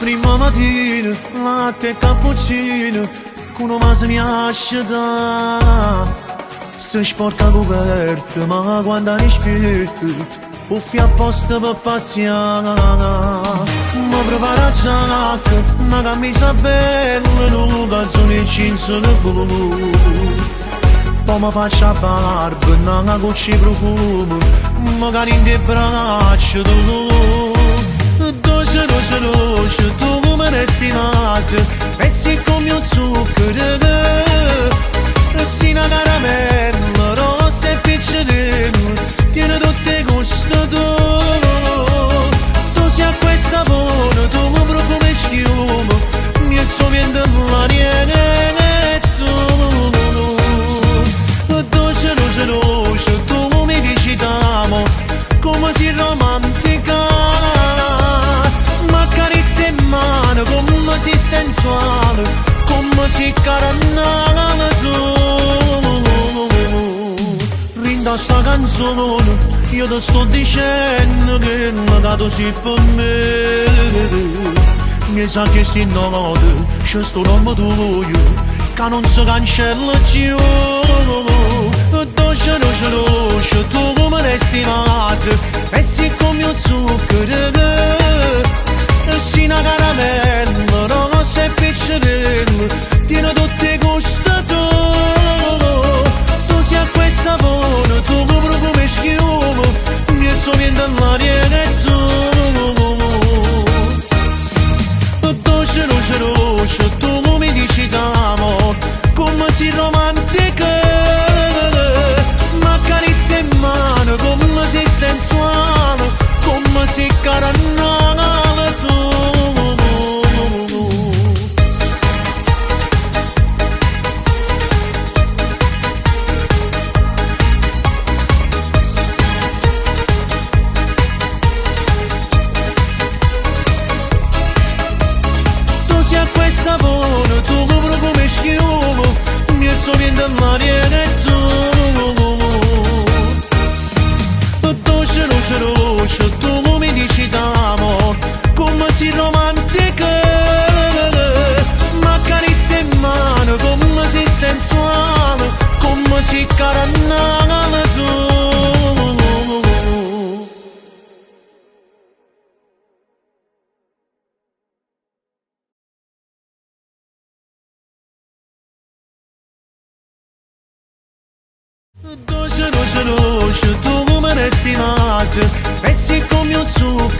prima mattina, latte e cappuccino, con una masa mi asciuga. Si sporca coperta, ma quando rispetto, uffi apposta per pazziare. Mi prepara giacca, una camisa bella, due calzoncini blu. Poi mi faccio la barba, una goccia di profumo, magari in le braccia tu. Dolce, dolce, dolce, tu come resti naso, e siccome io zucchero, si una caramella, rossa e piccerino, tiene tutte gusto tu. Tu sei acqua e sapone, tu mi profumi e schiuma, mi è sovente l'aria e tu. Dolce, dolce, dolce, tu mi dici t'amo, come si romantica, ma carizia in mano, come si sensuale, come si carannale tu. Rinda sta canzone, io ti sto dicendo che non dato sì per me. Mi sa che si notte, c'è sto nome tuo, che non si cancella più. Dolce, dolce, dolce, tu come resti naso, e siccome io zucchero, si una caramella, rossa e piccerella, tiene tutti gusto tu. Tu sei acqua e sapone, tu mi profumi e schiuma, mi è sovente all'aria e tu. Dolce, dolce, dolce, tu mi dici t'amo, come si romantica, ma carizia in mano, come si sensuale, come si carannale tu. Tu sei acqua e sapone, tu mi profumi e schiuma, mi è sovente all'aria e tu. Dolce, dolce, dolce, tu mi dici t'amo, come si romantica, ma carizia in mano, come si sensuale, come si carannale tu. Dolce, dolce, dolce, tu come resti naso, e siccome io zucchero,